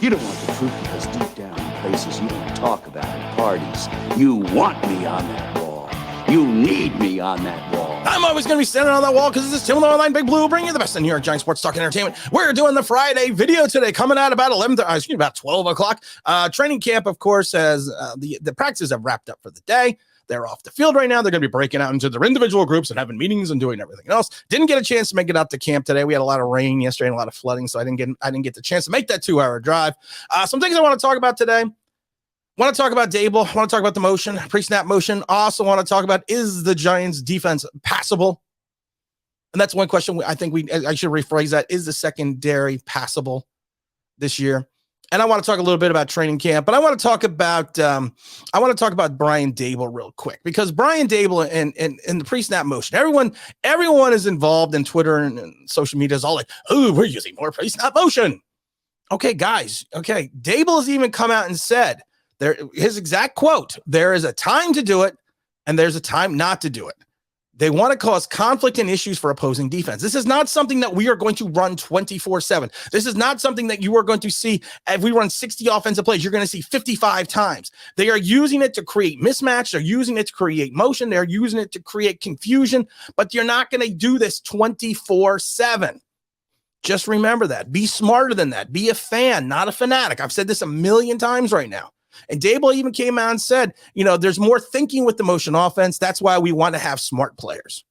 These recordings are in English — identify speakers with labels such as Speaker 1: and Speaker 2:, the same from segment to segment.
Speaker 1: You don't want the truth because deep down in places you don't talk about at parties, you want me on that wall. You need me on that wall.
Speaker 2: I'm always going to be standing on that wall because this is Tim with Online Big Blue, bringing you the best in New York Giants sports talk and entertainment. We're doing the Friday video today, coming out about about 12 o'clock. Training camp, of course, has the practices have wrapped up for the day. They're off the field right now. They're going to be breaking out into their individual groups and having meetings and doing everything else. Didn't get a chance to make it out to camp today. We had a lot of rain yesterday and a lot of flooding, so I didn't get the chance to make that 2-hour drive. Some things I want to talk about today. Want to talk about Dable. Want to talk about the motion, pre-snap motion. Also want to talk about, is the Giants defense passable? And that's one question I think I should rephrase that. Is the secondary passable this year? And I want to talk a little bit about training camp, but I want to talk about Brian Dable real quick, because Brian Dable and the pre-snap motion, everyone is involved in Twitter and social media is all like, oh, we're using more pre-snap motion. Okay, guys. Okay. Dable has even come out and said his exact quote, there is a time to do it and there's a time not to do it. They want to cause conflict and issues for opposing defense. This is not something that we are going to run 24/7. This is not something that you are going to see. If we run 60 offensive plays, you're going to see 55 times. They are using it to create mismatch. They're using it to create motion. They're using it to create confusion, but you're not going to do this 24/7. Just remember that. Be smarter than that. Be a fan, not a fanatic. I've said this a million times right now. And Dable even came out and said, there's more thinking with the motion offense. That's why we want to have smart players.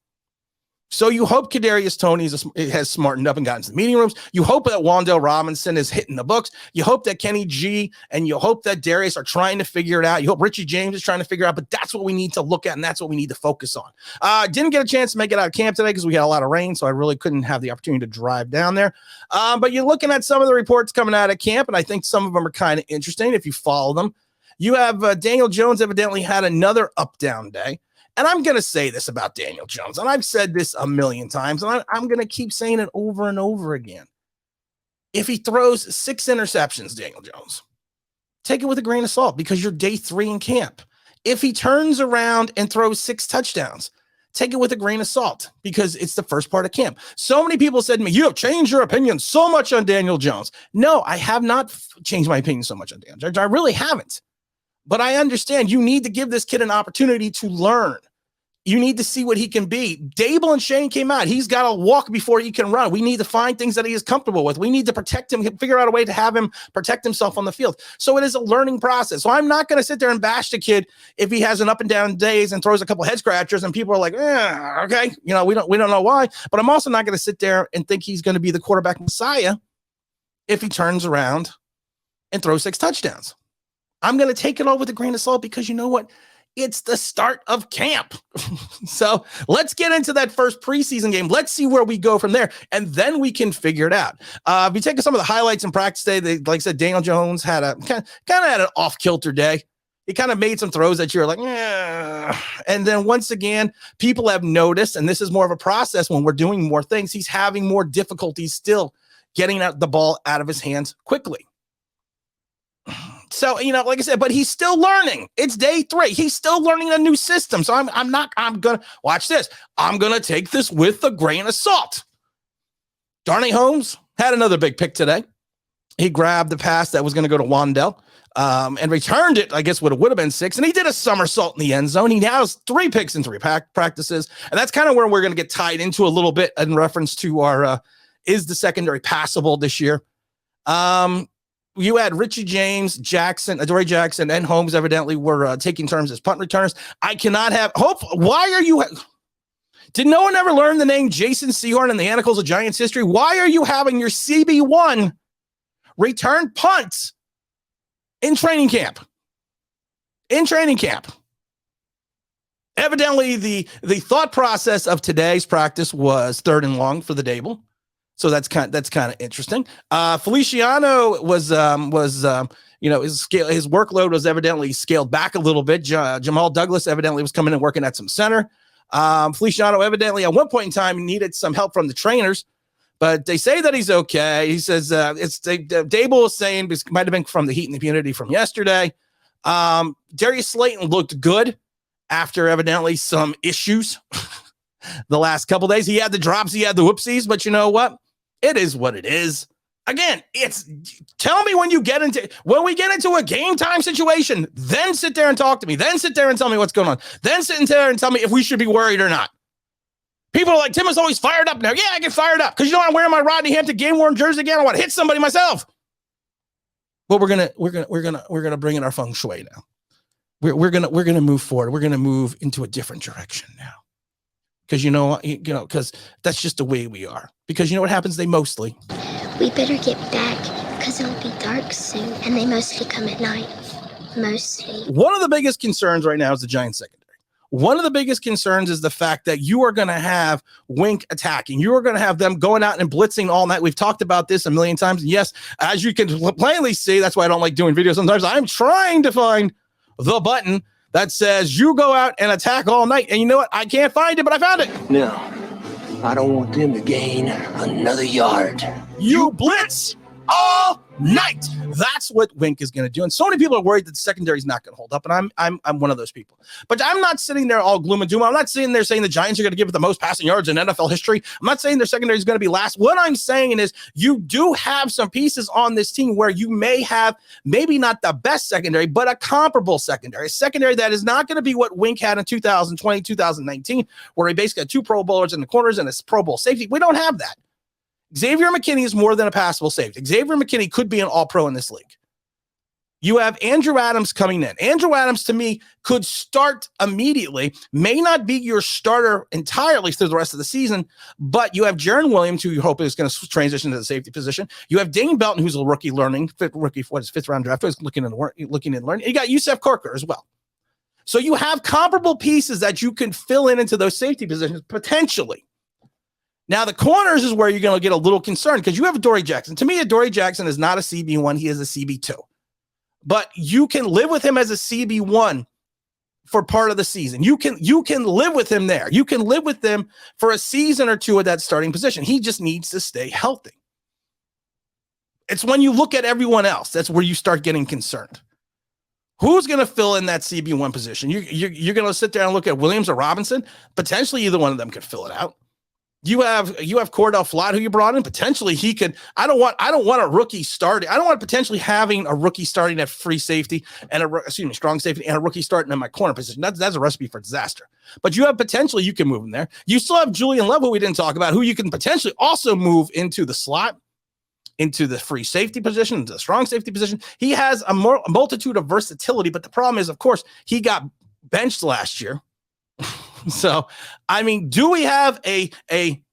Speaker 2: So you hope Kadarius Toney has smartened up and gotten to the meeting rooms. You hope that Wan'Dale Robinson is hitting the books. You hope that Kenny G and you hope that Darius are trying to figure it out. You hope Richie James is trying to figure it out, but that's what we need to look at, and that's what we need to focus on. Didn't get a chance to make it out of camp today because we had a lot of rain, so I really couldn't have the opportunity to drive down there. But you're looking at some of the reports coming out of camp, and I think some of them are kind of interesting if you follow them. You have Daniel Jones evidently had another up-down day. And I'm going to say this about Daniel Jones, and I've said this a million times, and I'm going to keep saying it over and over again. If he throws 6 interceptions, Daniel Jones, take it with a grain of salt because you're day 3 in camp. If he turns around and throws 6 touchdowns, take it with a grain of salt because it's the first part of camp. So many people said to me, you have changed your opinion so much on Daniel Jones. No, I have not changed my opinion so much on Daniel Jones. I really haven't. But I understand you need to give this kid an opportunity to learn. You need to see what he can be. Dable and Shane came out. He's got to walk before he can run. We need to find things that he is comfortable with. We need to protect him, figure out a way to have him protect himself on the field. So it is a learning process. So I'm not going to sit there and bash the kid if he has an up and down days and throws a couple head scratchers and people are like, okay, we don't know why. But I'm also not going to sit there and think he's going to be the quarterback messiah if he turns around and throws 6 touchdowns. I'm going to take it all with a grain of salt because you know what? It's the start of camp. So let's get into that first preseason game. Let's see where we go from there, and then we can figure it out. If you take some of the highlights in practice today, like I said, Daniel Jones had a kind of had an off-kilter day. He kind of made some throws that you're like, yeah. And then once again, people have noticed, and this is more of a process when we're doing more things, he's having more difficulties still getting the ball out of his hands quickly. So, like I said, but he's still learning. It's day 3. He's still learning a new system. So I'm going to watch this. I'm going to take this with a grain of salt. Darnay Holmes had another big pick today. He grabbed the pass that was going to go to Wan'Dale and returned it, I guess, would have been 6. And he did a somersault in the end zone. He now has 3 picks in 3 practices. And that's kind of where we're going to get tied into a little bit in reference to our, is the secondary passable this year? You had Richie James, Adoree Jackson, and Holmes evidently were taking turns as punt returners. I cannot have hope. Why are you? Did no one ever learn the name Jason Sehorn in the Annals of Giants history? Why are you having your CB1 return punts in training camp? Evidently, the thought process of today's practice was 3rd and long for the Dable. So that's kind of interesting. Feliciano was his workload was evidently scaled back a little bit. Jamal Douglas evidently was coming and working at some center. Feliciano evidently at one point in time needed some help from the trainers, but they say that he's okay. He says Dable was saying it might have been from the heat and the humidity from yesterday. Darius Slayton looked good after evidently some issues the last couple days. He had the drops, he had the whoopsies, but you know what? It is what it is. Again, tell me when we get into a game time situation, then sit there and talk to me. Then sit there and tell me what's going on. Then sit there and tell me if we should be worried or not. People are like, Tim is always fired up now. Yeah, I get fired up because I'm wearing my Rodney Hampton game worn jersey again. I want to hit somebody myself. But we're gonna bring in our feng shui now. We're gonna move forward. We're gonna move into a different direction now. Because because that's just the way we are. Because you know what happens?
Speaker 3: We better get back because it'll be dark soon, and they mostly come at night. Mostly.
Speaker 2: One of the biggest concerns right now is the Giants secondary. One of the biggest concerns is the fact that you are going to have Wink attacking. You are going to have them going out and blitzing all night. We've talked about this a million times. Yes, as you can plainly see, that's why I don't like doing videos sometimes. I'm trying to find the button that says you go out and attack all night. And you know what? I can't find it, but I found it.
Speaker 4: No, I don't want them to gain another yard.
Speaker 2: You blitz all night. That's what Wink is going to do. And so many people are worried that the secondary is not going to hold up. And I'm one of those people. But I'm not sitting there all gloom and doom. I'm not sitting there saying the Giants are going to give it the most passing yards in NFL history. I'm not saying their secondary is going to be last. What I'm saying is you do have some pieces on this team where you may have maybe not the best secondary, but a comparable secondary. A secondary that is not going to be what Wink had in 2020, 2019, where he basically had 2 Pro Bowlers in the corners and a Pro Bowl safety. We don't have that. Xavier McKinney is more than a passable safety. Xavier McKinney could be an all-pro in this league. You have Andrew Adams coming in. Andrew Adams, to me, could start immediately. May not be your starter entirely through the rest of the season, but you have Jaron Williams, who you hope is going to transition to the safety position. You have Dane Belton, who's a rookie learning, fifth round draft, who's looking and learning. You got Yusef Corker as well. So you have comparable pieces that you can fill into those safety positions potentially. Now, the corners is where you're going to get a little concerned because you have Adoree Jackson. To me, Adoree Jackson is not a CB1. He is a CB2. But you can live with him as a CB1 for part of the season. You can live with him there. You can live with him for a season or two at that starting position. He just needs to stay healthy. It's when you look at everyone else, that's where you start getting concerned. Who's going to fill in that CB1 position? You're going to sit there and look at Williams or Robinson. Potentially, either one of them could fill it out. You have Cordell Flott, who you brought in. Potentially, he could. I don't want a rookie starting. I don't want potentially having a rookie starting at free safety and strong safety and a rookie starting in my corner position. That's a recipe for disaster. But you have potentially you can move him there. You still have Julian Love, who we didn't talk about, who you can potentially also move into the slot, into the free safety position, into the strong safety position. He has a multitude of versatility, but the problem is, of course, he got benched last year. So, I mean, do we have
Speaker 5: You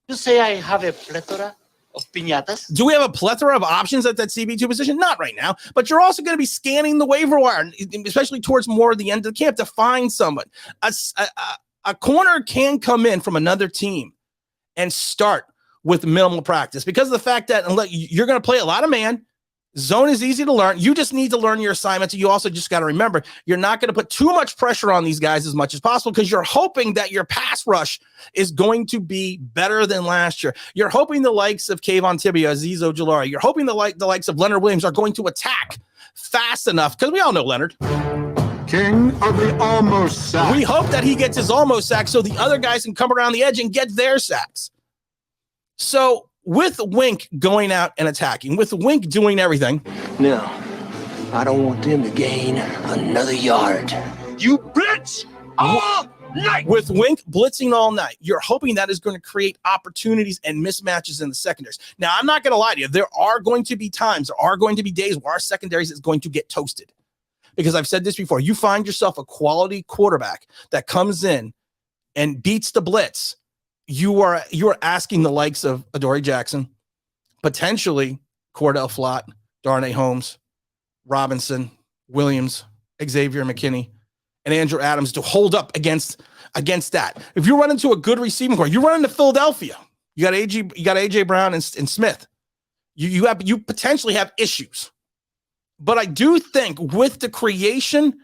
Speaker 5: say I have a plethora of piñatas?
Speaker 2: Do we have a plethora of options at that CB2 position? Not right now, but you're also going to be scanning the waiver wire, especially towards more of the end of the camp to find someone. A corner can come in from another team and start with minimal practice because of the fact that you're going to play a lot of man. Zone is easy to learn. You just need to learn your assignments. You also just got to remember, you're not going to put too much pressure on these guys as much as possible because you're hoping that your pass rush is going to be better than last year. You're hoping the likes of Kayvon Thibodeaux, Azeez Ojulari, you're hoping the likes of Leonard Williams are going to attack fast enough because we all know Leonard.
Speaker 6: King of the almost sack.
Speaker 2: We hope that he gets his almost sack so the other guys can come around the edge and get their sacks. So, with Wink going out and attacking, with Wink doing everything.
Speaker 4: No, I don't want them to gain another yard.
Speaker 1: You blitz all night.
Speaker 2: With Wink blitzing all night, you're hoping that is going to create opportunities and mismatches in the secondaries. Now, I'm not going to lie to you. There are going to be times, there are going to be days where our secondaries is going to get toasted. Because I've said this before, you find yourself a quality quarterback that comes in and beats the blitz. You are asking the likes of Adoree Jackson, potentially Cordell Flott, Darnay Holmes, Robinson, Williams, Xavier McKinney, and Andrew Adams to hold up against that. If you run into a good receiving core, you run into Philadelphia. You got AJ Brown and Smith. You potentially have issues. But I do think with the creation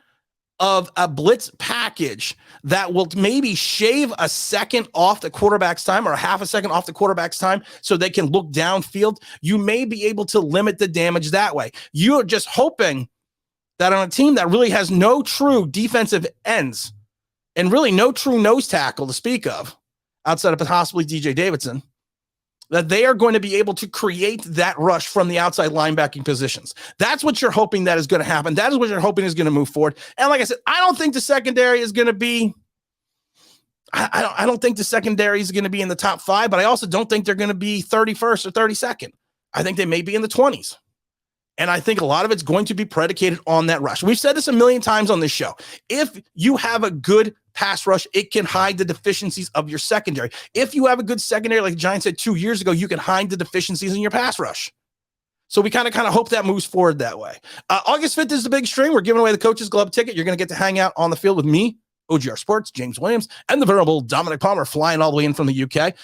Speaker 2: of a blitz package that will maybe shave a second off the quarterback's time or a half a second off the quarterback's time so they can look downfield, you may be able to limit the damage that way. You're just hoping that on a team that really has no true defensive ends and really no true nose tackle to speak of, outside of possibly DJ Davidson, that they are going to be able to create that rush from the outside linebacking positions. That's what you're hoping that is going to happen. That is what you're hoping is going to move forward. And like I said, I don't think the secondary is going to be, I don't think the secondary is going to be in the top 5, but I also don't think they're going to be 31st or 32nd. I think they may be in the 20s. And I think a lot of it's going to be predicated on that rush. We've said this a million times on this show. If you have a good pass rush, it can hide the deficiencies of your secondary. If you have a good secondary, like the Giants said 2 years ago, you can hide the deficiencies in your pass rush. So we kind of hope that moves forward that way. August 5th is the big stream. We're giving away the Coach's Club ticket. You're going to get to hang out on the field with me, OGR Sports, James Williams, and the venerable Dominic Palmer flying all the way in from the UK.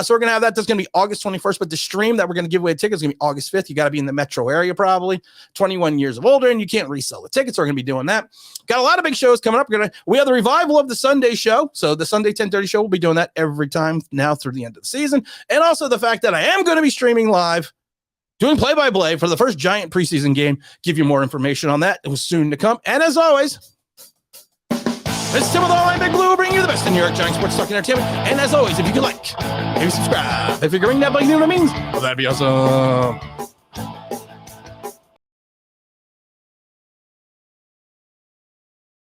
Speaker 2: So we're going to have that. That's going to be August 21st, but the stream that we're going to give away tickets is going to be August 5th. You got to be in the metro area, probably 21 years of older, and you can't resell the tickets. We're going to be doing that. Got a lot of big shows coming up. We have the revival of the Sunday show. So the Sunday 10:30 show, we'll be doing that every time now through the end of the season. And also the fact that I am going to be streaming live, doing play-by-play for the first Giant preseason game. Give you more information on that. It was soon to come. And as always, this is Tim with Online Big Blue, bringing you the best in New York Giants sports talk and entertainment. And as always, if you could like, maybe subscribe. If you can ring that bell, you know what it means. Well, that'd be awesome.